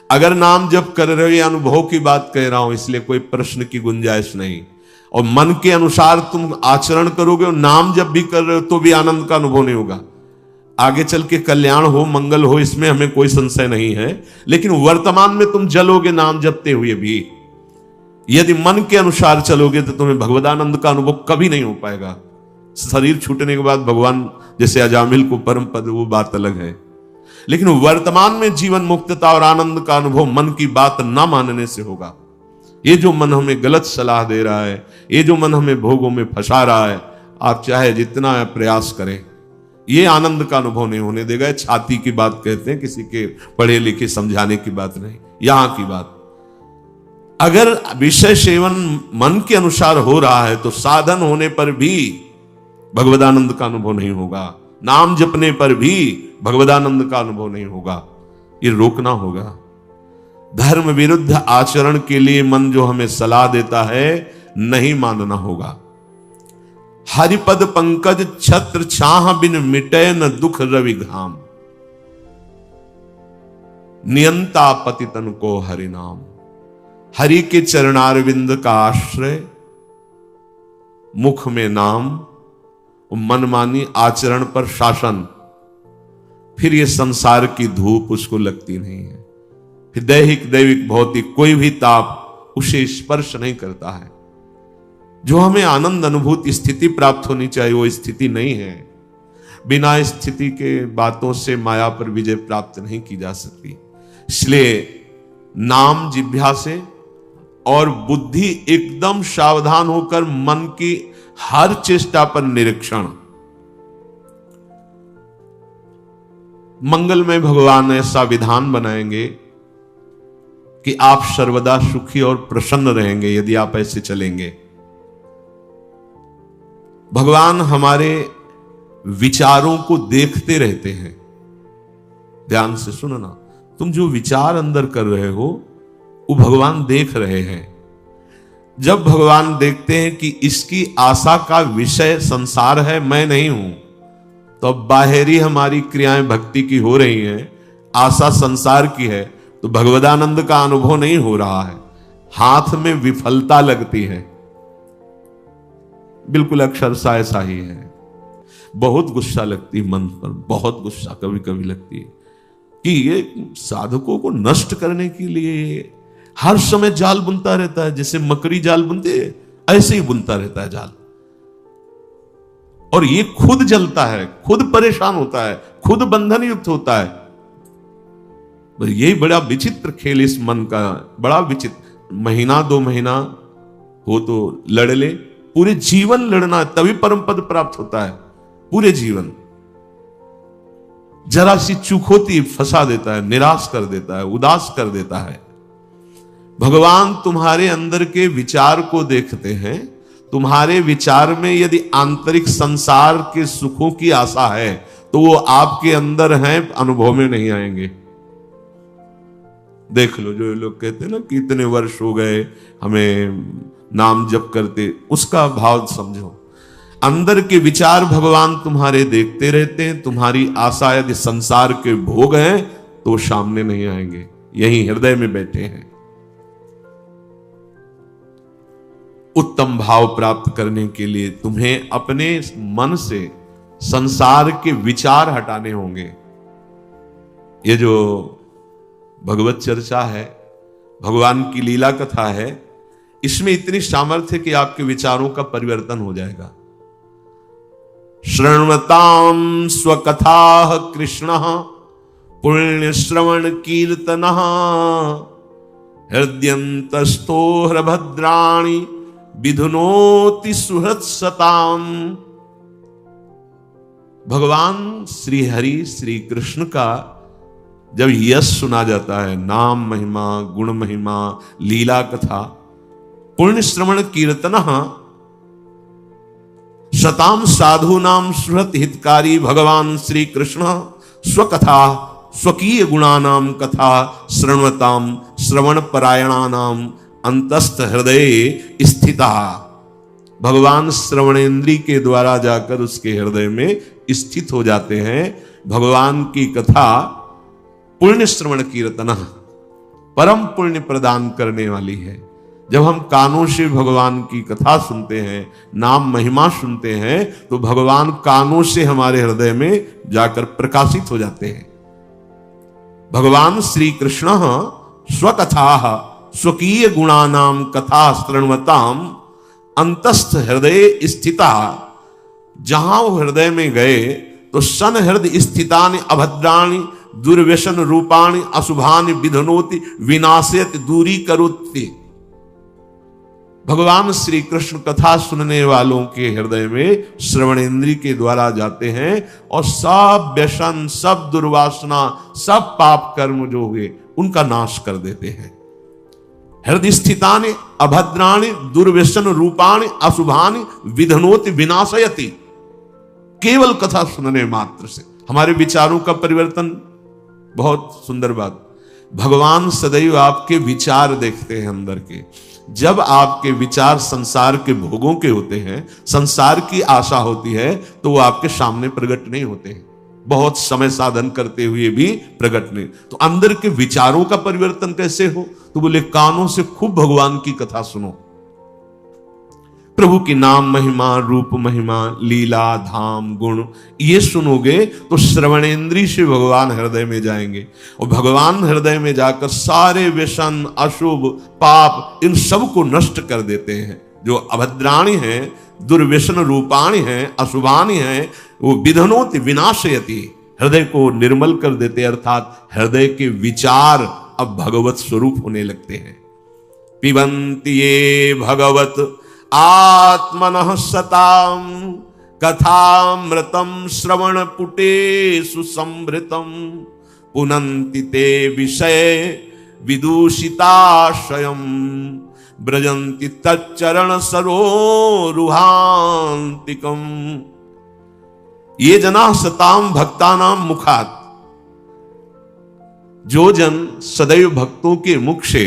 अगर नाम जप कर रहे हो, ये अनुभव की बात कह रहा हूं, इसलिए कोई प्रश्न की गुंजाइश नहीं। और मन के अनुसार तुम आचरण करोगे और नाम जप भी कर रहे हो तो भी आनंद का अनुभव नहीं होगा। आगे चल के कल्याण हो, मंगल हो, इसमें हमें कोई संशय नहीं है, लेकिन वर्तमान में तुम जलोगे नाम जपते हुए भी। यदि मन के अनुसार चलोगे तो तुम्हें भगवदानंद का अनुभव कभी नहीं हो पाएगा। शरीर छूटने के बाद भगवान जैसे अजामिल को परम पद, वो बात अलग है, लेकिन वर्तमान में जीवन मुक्तता और आनंद का अनुभव मन की बात ना मानने से होगा। ये जो मन हमें गलत सलाह दे रहा है, ये जो मन हमें भोगों में फंसा रहा है, आप चाहे जितना प्रयास करें, ये आनंद का अनुभव नहीं होने देगा। छाती की बात कहते हैं, किसी के पढ़े लिखे समझाने की बात नहीं, यहां की बात। अगर विषय सेवन मन के अनुसार हो रहा है तो साधन होने पर भी भगवदानंद का अनुभव नहीं होगा, नाम जपने पर भी भगवदानंद का अनुभव नहीं होगा। ये रोकना होगा। धर्म विरुद्ध आचरण के लिए मन जो हमें सलाह देता है, नहीं मानना होगा। हरिपद पंकज छत्र छाह बिन मिटे न दुख रवि घाम, नियंता पतितन को हरि नाम। हरि के चरणारविंद का आश्रय, मुख में नाम, मनमानी आचरण पर शासन, फिर ये संसार की धूप उसको लगती नहीं है। फिर दैहिक दैविक भौतिक कोई भी ताप उसे स्पर्श नहीं करता है। जो हमें आनंद अनुभूति स्थिति प्राप्त होनी चाहिए, वो स्थिति नहीं है। बिना स्थिति के बातों से माया पर विजय प्राप्त नहीं की जा सकती। इसलिए नाम जिह्वा से और बुद्धि एकदम सावधान होकर मन की हर चेष्टा पर निरीक्षण। मंगल में भगवान ऐसा विधान बनाएंगे कि आप सर्वदा सुखी और प्रसन्न रहेंगे यदि आप ऐसे चलेंगे। भगवान हमारे विचारों को देखते रहते हैं। ध्यान से सुनना, तुम जो विचार अंदर कर रहे हो वो भगवान देख रहे हैं। जब भगवान देखते हैं कि इसकी आशा का विषय संसार है, मैं नहीं हूं, तो अब बाहरी हमारी क्रियाएं भक्ति की हो रही हैं, आशा संसार की है, तो भगवदानंद का अनुभव नहीं हो रहा है, हाथ में विफलता लगती है। बिल्कुल अक्षरशः ऐसा ही है। बहुत गुस्सा लगती मन पर, बहुत गुस्सा कभी कभी लगती है कि ये साधकों को नष्ट करने के लिए हर समय जाल बुनता रहता है। जैसे मकड़ी जाल बुनती है, ऐसे ही बुनता रहता है जाल, और ये खुद जलता है, खुद परेशान होता है, खुद बंधन युक्त होता है। यही बड़ा विचित्र खेल इस मन का, बड़ा विचित्र। महीना 2 महीना हो तो लड़ ले, पूरे जीवन लड़ना, तभी परम पद प्राप्त होता है। पूरे जीवन जरा सी चूक होती फंसा देता है, निराश कर देता है, उदास कर देता है। भगवान तुम्हारे अंदर के विचार को देखते हैं। तुम्हारे विचार में यदि आंतरिक संसार के सुखों की आशा है तो वो आपके अंदर हैं, अनुभव में नहीं आएंगे। देख लो, जो लोग कहते हैं ना कि इतने वर्ष हो गए हमें नाम जप करते, उसका भाव समझो। अंदर के विचार भगवान तुम्हारे देखते रहते हैं। तुम्हारी आशा यदि संसार के भोग हैं तो सामने नहीं आएंगे, यही हृदय में बैठे हैं। उत्तम भाव प्राप्त करने के लिए तुम्हें अपने मन से संसार के विचार हटाने होंगे। ये जो भगवत चर्चा है, भगवान की लीला कथा है, इसमें इतनी सामर्थ्य है कि आपके विचारों का परिवर्तन हो जाएगा। श्रृण्वतां स्वकथा कृष्ण पुण्य श्रवण कीर्तन हृदयंतस्थो हृभद्राणि विधुनोति सुहृत्सताम। भगवान श्री हरि श्री कृष्ण का जब यश सुना जाता है, नाम महिमा, गुण महिमा, लीला कथा, पुण्य श्रवण कीर्तन शताम साधु नाम सुहृत हितकारी भगवान श्री कृष्ण स्वकथा स्वकीय गुणानाम कथा श्रृण्वताम श्रवण परायणानाम अंतस्थ हृदय स्थिता। भगवान श्रवणेन्द्री के द्वारा जाकर उसके हृदय में स्थित हो जाते हैं। भगवान की कथा पुण्य श्रवण कीर्तन, परम पुण्य प्रदान करने वाली है। जब हम कानों से भगवान की कथा सुनते हैं, नाम महिमा सुनते हैं, तो भगवान कानों से हमारे हृदय में जाकर प्रकाशित हो जाते हैं। भगवान श्री कृष्ण स्वकथा स्वकीय गुणानाम कथा शृण्वताम अंतस्थ हृदय स्थिता। जहां वो हृदय में गए तो सन हृदय स्थितानि अभद्राणि दुर्व्यसन रूपाणि अशुभानि विधनोति विनाशयति दूरी करोति। भगवान श्री कृष्ण कथा सुनने वालों के हृदय में श्रवणेन्द्रिय के द्वारा जाते हैं और सब व्यसन, सब दुर्वासना, सब पाप कर्म जो हुए उनका नाश कर देते हैं। हृदय स्थितानि अभद्राणि दुर्व्यसन रूपाणि अशुभानि विधनोति विनाशयति। केवल कथा सुनने मात्र से हमारे विचारों का परिवर्तन। बहुत सुंदर बात, भगवान सदैव आपके विचार देखते हैं अंदर के। जब आपके विचार संसार के भोगों के होते हैं, संसार की आशा होती है, तो वो आपके सामने प्रकट नहीं होते हैं। बहुत समय साधन करते हुए भी प्रकट नहीं। तो अंदर के विचारों का परिवर्तन कैसे हो? तो बोले कानों से खूब भगवान की कथा सुनो। प्रभु की नाम महिमा, रूप महिमा, लीला, धाम, गुण ये सुनोगे तो श्रवणेन्द्रिय से भगवान हृदय में जाएंगे और भगवान हृदय में जाकर सारे व्यसन, अशुभ, पाप इन सब को नष्ट कर देते हैं। जो अभद्राणी हैं, दुर्व्यसन रूपाणी हैं, अशुभानी हैं, वो विधनोति विनाशयति, हृदय को निर्मल कर देते, अर्थात हृदय के विचार अब भगवत स्वरूप होने लगते हैं। पिबन्ति ये भगवत आत्मनः सताम कथामृतम श्रवण पुटेषु संभृतम पुनन्ति ते विषय विदूषिताशयम् ब्रजन्ति तच्चरण सरोरुहान्तिकम्। ये जना सताम भक्तानाम मुखात। जो जन सदैव भक्तों के मुख से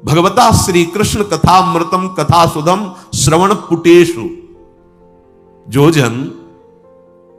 भगवता श्री कृष्ण कथामृतम कथा सुधम श्रवण पुटेषु, जो जन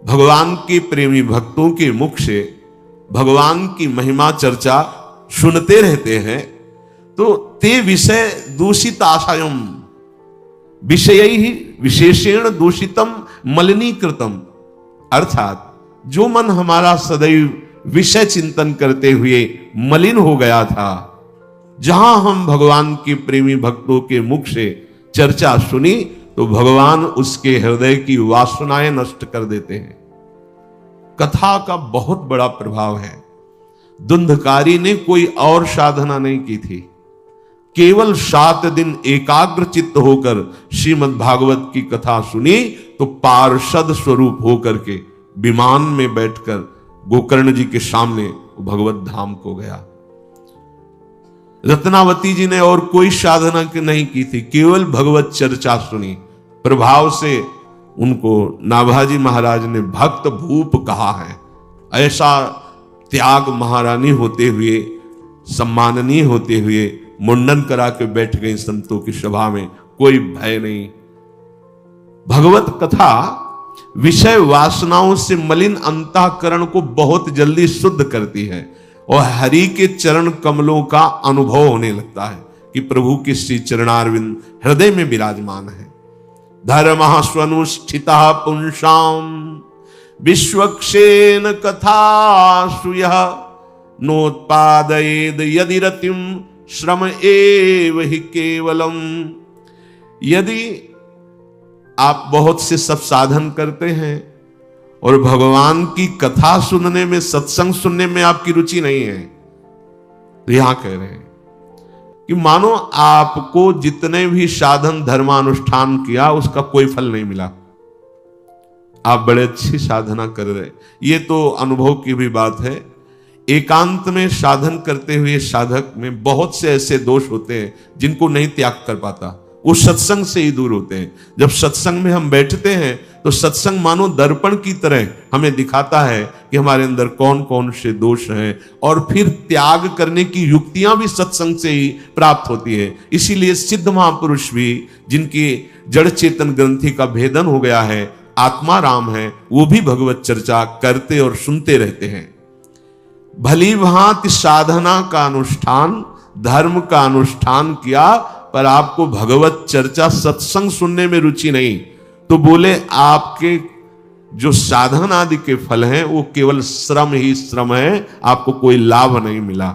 भगवान के प्रेमी भक्तों के मुख से भगवान की महिमा चर्चा सुनते रहते हैं, तो ते विषय दूषित आशयम, विषय ही विशेषेण दूषितम मलिनीकृतम। अर्थात जो मन हमारा सदैव विषय चिंतन करते हुए मलिन हो गया था, जहां हम भगवान के प्रेमी भक्तों के मुख से चर्चा सुनी तो भगवान उसके हृदय की वासनाएं नष्ट कर देते हैं। कथा का बहुत बड़ा प्रभाव है। धुंधकारी ने कोई और साधना नहीं की थी, केवल 7 दिन एकाग्र चित्त होकर श्रीमद् भागवत की कथा सुनी तो पार्षद स्वरूप होकर के विमान में बैठकर गोकर्ण जी के सामने भगवत धाम को गया। रत्नावती जी ने और कोई साधना नहीं की थी, केवल भगवत चर्चा सुनी। प्रभाव से उनको नाभाजी महाराज ने भक्त भूप कहा है। ऐसा त्याग महारानी होते हुए, सम्माननीय होते हुए मुंडन करा के बैठ गई संतों की सभा में, कोई भय नहीं। भगवत कथा विषय वासनाओं से मलिन अंतःकरण को बहुत जल्दी शुद्ध करती है और हरि के चरण कमलों का अनुभव होने लगता है कि प्रभु के श्री चरणारविंद हृदय में विराजमान है। धर्मः स्वनुष्ठितः पुंसाम विश्वक्षेन कथासु यः नोत्पादयेद यदि रतिम श्रम एव हि केवलम। यदि आप बहुत से सब साधन करते हैं और भगवान की कथा सुनने में, सत्संग सुनने में आपकी रुचि नहीं है, तो यहां कह रहे हैं कि मानो आपको जितने भी साधन धर्मानुष्ठान किया उसका कोई फल नहीं मिला। आप बड़े अच्छी साधना कर रहे, ये तो अनुभव की भी बात है। एकांत में साधन करते हुए साधक में बहुत से ऐसे दोष होते हैं जिनको नहीं त्याग कर पाता, वो सत्संग से ही दूर होते हैं। जब सत्संग में हम बैठते हैं तो सत्संग मानो दर्पण की तरह हमें दिखाता है कि हमारे अंदर कौन कौन से दोष हैं, और फिर त्याग करने की युक्तियां भी सत्संग से ही प्राप्त होती है। इसीलिए सिद्ध महापुरुष भी, जिनकी जड़ चेतन ग्रंथि का भेदन हो गया है, आत्मा राम है, वो भी भगवत चर्चा करते और सुनते रहते हैं। भली भांति साधना का अनुष्ठान धर्म का अनुष्ठान किया पर आपको भगवत चर्चा सत्संग सुनने में रुचि नहीं, तो बोले आपके जो साधन आदि के फल हैं वो केवल श्रम ही श्रम है, आपको कोई लाभ नहीं मिला।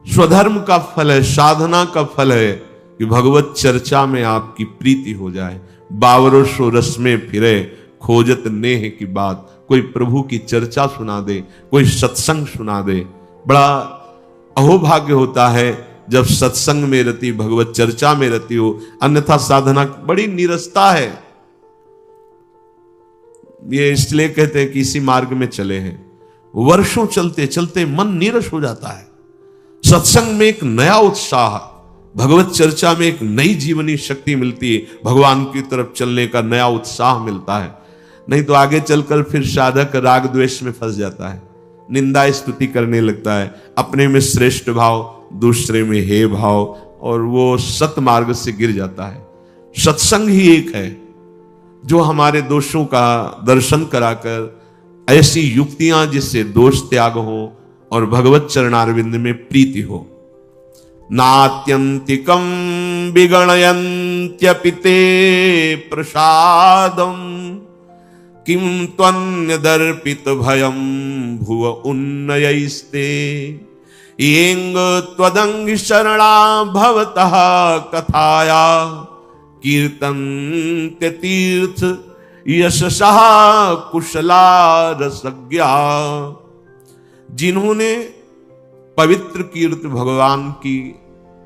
स्वधर्म का फल है, साधना का फल है कि भगवत चर्चा में आपकी प्रीति हो जाए। बावरो सो रस में फिरे खोजत नेह की बात, कोई प्रभु की चर्चा सुना दे, कोई सत्संग सुना दे। बड़ा अहोभाग्य होता है जब सत्संग में रति, भगवत चर्चा में रति हो, अन्यथा साधना बड़ी नीरसता है। ये इसलिए कहते हैं कि इसी मार्ग में चले हैं, वर्षों चलते चलते मन नीरस हो जाता है। सत्संग में एक नया उत्साह, भगवत चर्चा में एक नई जीवनी शक्ति मिलती है, भगवान की तरफ चलने का नया उत्साह मिलता है। नहीं तो आगे चलकर फिर साधक राग द्वेष में फंस जाता है, निंदा स्तुति करने लगता है, अपने में श्रेष्ठ भाव, दूसरे में हे भाव, और वो सत मार्ग से गिर जाता है। सत्संग ही एक है जो हमारे दोषों का दर्शन कराकर ऐसी युक्तियां जिससे दोष त्याग हो और भगवत चरणारविंद में प्रीति हो। नात्यंतिकम विगणयन्त्यपि ते प्रसादम किम त्वन्य दर्पित भयम भुव उन्नयैस्ते येंग त्वदंग शरणा भवतः कथाया कीर्तन्ते तीर्थ यशसः कुशला रसज्ञा। जिन्होंने पवित्र कीर्त भगवान की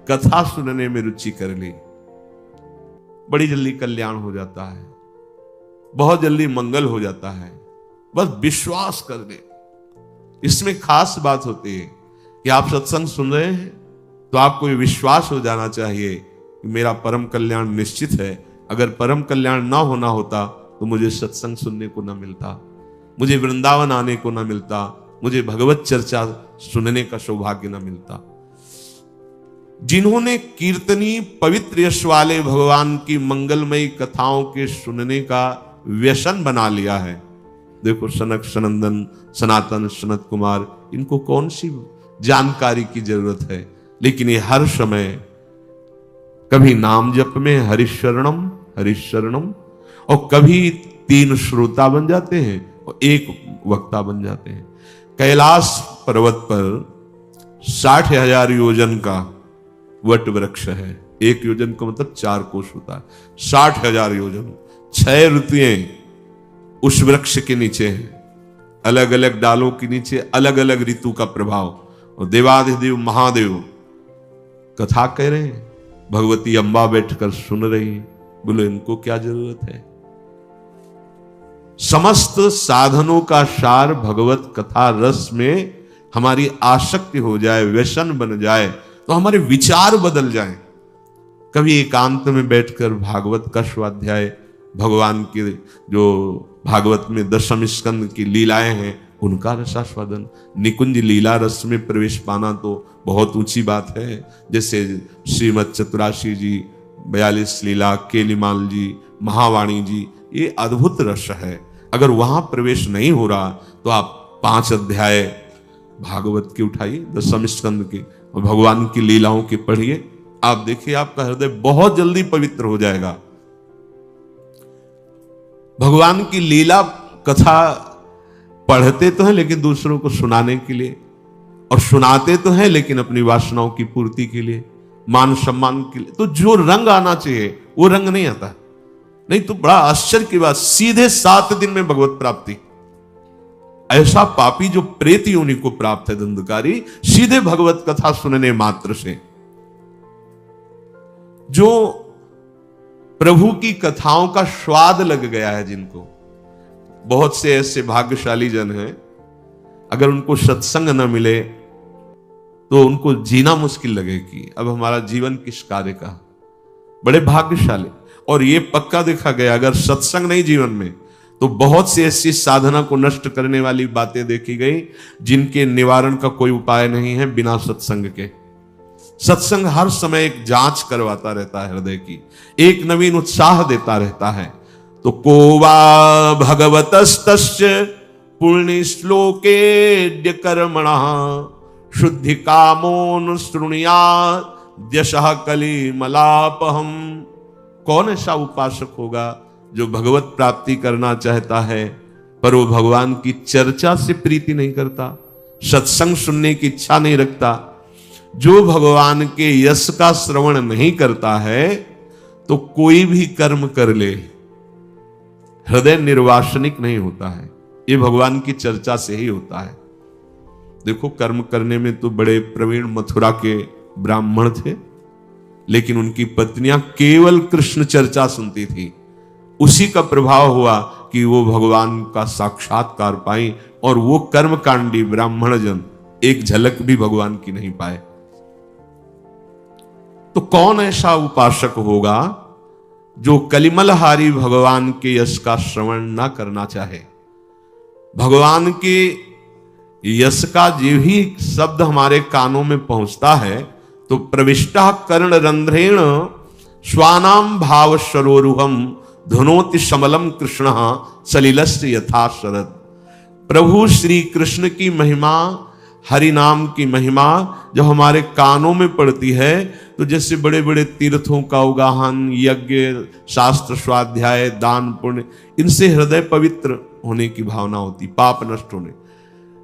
कथा सुनने में रुचि कर ली, बड़ी जल्दी कल्याण हो जाता है, बहुत जल्दी मंगल हो जाता है। बस विश्वास कर ले। इसमें खास बात होती है कि आप सत्संग सुन रहे हैं तो आपको ये विश्वास हो जाना चाहिए कि मेरा परम कल्याण निश्चित है। अगर परम कल्याण ना होना होता तो मुझे सत्संग सुनने को ना मिलता, मुझे वृंदावन आने को ना मिलता, मुझे भगवत चर्चा सुनने का सौभाग्य ना मिलता। जिन्होंने कीर्तनी पवित्र यश वाले भगवान की मंगलमयी कथाओं के सुनने का व्यसन बना लिया है, देखो सनक सनंदन सनातन सनत कुमार, इनको कौन सी जानकारी की जरूरत है, लेकिन ये हर समय कभी नाम जप में हरिशरणम हरिशरणम, और कभी 3 श्रोता बन जाते हैं और 1 वक्ता बन जाते हैं। कैलाश पर्वत पर 60,000 योजन का वट वृक्ष है। 1 योजन का मतलब 4 कोश होता है। 60,000 योजन, 6 ऋतुएं उस वृक्ष के नीचे हैं, अलग अलग डालों के नीचे अलग अलग ऋतु का प्रभाव। और देवाधिदेव महादेव कथा कह रहे हैं, भगवती अम्बा बैठकर सुन रही है। बोलो इनको क्या जरूरत है? समस्त साधनों का सार भगवत कथा रस में हमारी आसक्ति हो जाए, व्यसन बन जाए, तो हमारे विचार बदल जाएं। कभी एकांत में बैठकर भागवत का स्वाध्याय, भगवान की जो भागवत में 10वें स्कंद की लीलाएं हैं उनका रसास्वादन, निकुंज लीला रस में प्रवेश पाना तो बहुत ऊंची बात है। जैसे श्रीमद चतुराशी जी, 42 लीला, केलीमाल जी, महावाणी जी, ये अद्भुत रस है। अगर वहां प्रवेश नहीं हो रहा तो आप 5 अध्याय भागवत के उठाइए, 10वें स्कंद के, और भगवान की लीलाओं के पढ़िए। आप देखिए आपका हृदय बहुत जल्दी पवित्र हो जाएगा। भगवान की लीला कथा पढ़ते तो हैं लेकिन दूसरों को सुनाने के लिए, और सुनाते तो हैं लेकिन अपनी वासनाओं की पूर्ति के लिए, मान सम्मान के लिए। तो जो रंग आना चाहिए वो रंग नहीं आता। नहीं तो बड़ा आश्चर्य की बात, सीधे 7 दिन में भगवत प्राप्ति। ऐसा पापी जो प्रेत योनि को प्राप्त है धंधकारी, सीधे भगवत कथा सुनने मात्र से। जो प्रभु की कथाओं का स्वाद लग गया है जिनको, बहुत से ऐसे भाग्यशाली जन हैं, अगर उनको सत्संग न मिले तो उनको जीना मुश्किल लगे कि अब हमारा जीवन किस कार्य का। बड़े भाग्यशाली। और ये पक्का देखा गया, अगर सत्संग नहीं जीवन में तो बहुत सी ऐसी साधना को नष्ट करने वाली बातें देखी गई जिनके निवारण का कोई उपाय नहीं है बिना सत्संग के। सत्संग हर समय एक जांच करवाता रहता है हृदय की, एक नवीन उत्साह देता रहता है। तो कोवा भगवतस्तस्य पुण्य श्लोके कर्मण शुद्धि कामोनुसृणुयात् यशः कलिमलापहम। कौन ऐसा उपासक होगा जो भगवत प्राप्ति करना चाहता है पर वो भगवान की चर्चा से प्रीति नहीं करता, सत्संग सुनने की इच्छा नहीं रखता। जो भगवान के यश का श्रवण नहीं करता है तो कोई भी कर्म कर ले हृदय निर्वासनिक नहीं होता है। ये भगवान की चर्चा से ही होता है। देखो, कर्म करने में तो बड़े प्रवीण मथुरा के ब्राह्मण थे, लेकिन उनकी पत्नियां केवल कृष्ण चर्चा सुनती थी। उसी का प्रभाव हुआ कि वो भगवान का साक्षात्कार पाई, और वो कर्मकांडी ब्राह्मण जन एक झलक भी भगवान की नहीं पाए। तो कौन ऐसा उपासक होगा जो कलिमलहारी भगवान के यश का श्रवण ना करना चाहे। भगवान के यश का जो ही शब्द हमारे कानों में पहुंचता है तो प्रविष्टा कर्ण रंध्रेण स्वानाम भाव सरोरुहम धुनोति समलम कृष्ण सलिलस्य यथा शरद। प्रभु श्री कृष्ण की महिमा, हरि नाम की महिमा जब हमारे कानों में पड़ती है तो जैसे बड़े बड़े तीर्थों का उगाहन, यज्ञ, शास्त्र स्वाध्याय, दान, पुण्य, इनसे हृदय पवित्र होने की भावना होती, पाप नष्ट होने।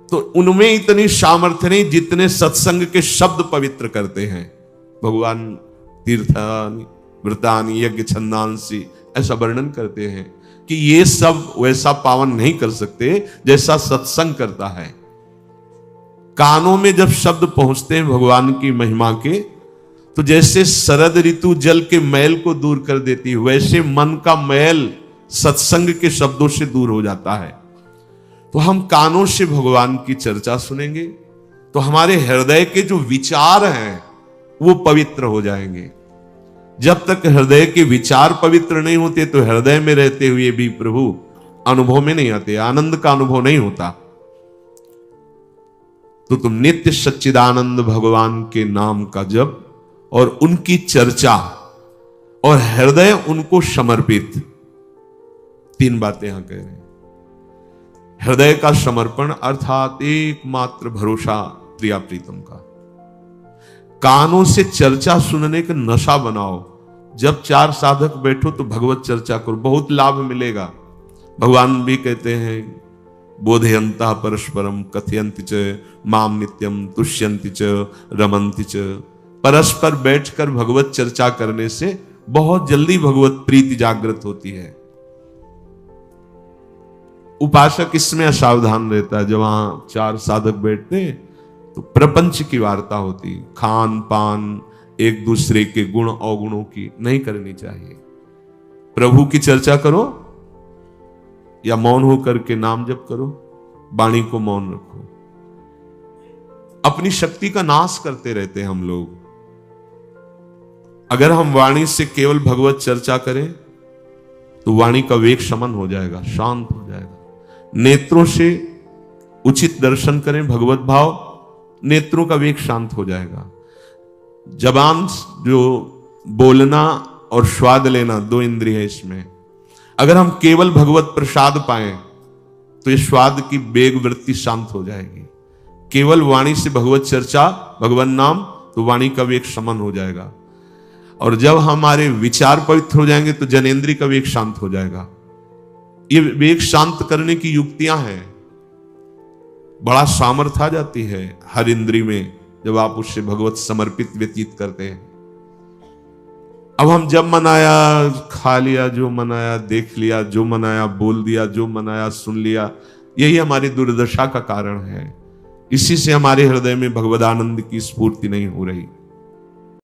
तो उनमें इतनी सामर्थ्य नहीं जितने सत्संग के शब्द पवित्र करते हैं। भगवान तीर्थानि व्रतानि यज्ञ छंदांसी ऐसा वर्णन करते हैं कि ये सब वैसा पावन नहीं कर सकते जैसा सत्संग करता है। कानों में जब शब्द पहुंचते हैं भगवान की महिमा के, तो जैसे शरद ऋतु जल के मैल को दूर कर देती है, वैसे मन का मैल सत्संग के शब्दों से दूर हो जाता है। तो हम कानों से भगवान की चर्चा सुनेंगे तो हमारे हृदय के जो विचार हैं वो पवित्र हो जाएंगे। जब तक हृदय के विचार पवित्र नहीं होते तो हृदय में रहते हुए भी प्रभु अनुभव में नहीं आते, आनंद का अनुभव नहीं होता। तो तुम नित्य सच्चिदानंद भगवान के नाम का जप और उनकी चर्चा और हृदय उनको समर्पित, तीन बातें यहां कह रहे हैं। हृदय का समर्पण अर्थात एकमात्र भरोसा प्रिया प्रीतम का। कानों से चर्चा सुनने का नशा बनाओ। जब चार साधक बैठो तो भगवत चर्चा करो, बहुत लाभ मिलेगा। भगवान भी कहते हैं बोधयंता परस्परम कथयन्ति च माम नित्यम तुष्यन्ति च रमन्ति च। परस्पर बैठकर भगवत चर्चा करने से बहुत जल्दी भगवत प्रीति जागृत होती है। उपासक इसमें असावधान रहता है। जब वहां चार साधक बैठते हैं तो प्रपंच की वार्ता होती, खान पान, एक दूसरे के गुण अवगुणों की नहीं करनी चाहिए। प्रभु की चर्चा करो या मौन होकर के नाम जप करो, वाणी को मौन रखो। अपनी शक्ति का नाश करते रहते हैं हम लोग। अगर हम वाणी से केवल भगवत चर्चा करें तो वाणी का वेग शमन हो जाएगा, शांत हो जाएगा। नेत्रों से उचित दर्शन करें भगवत भाव, नेत्रों का वेग शांत हो जाएगा। जबान जो बोलना और स्वाद लेना, दो इंद्रिय है इसमें। अगर हम केवल भगवत प्रसाद पाएं तो ये स्वाद की वेग वृत्ति शांत हो जाएगी। केवल वाणी से भगवत चर्चा, भगवान नाम, तो वाणी का वेग शमन हो जाएगा। और जब हमारे विचार पवित्र हो जाएंगे तो जनेंद्रिय का वेग शांत हो जाएगा। ये वेग शांत करने की युक्तियां हैं। बड़ा सामर्थ्य आ जाती है हर इंद्रिय में जब आप उससे भगवत समर्पित व्यतीत करते हैं। अब हम जब मनाया खा लिया, जो मनाया देख लिया, जो मनाया बोल दिया, जो मनाया सुन लिया, यही हमारी दुर्दशा का कारण है। इसी से हमारे हृदय में भगवदानंद की स्फूर्ति नहीं हो रही।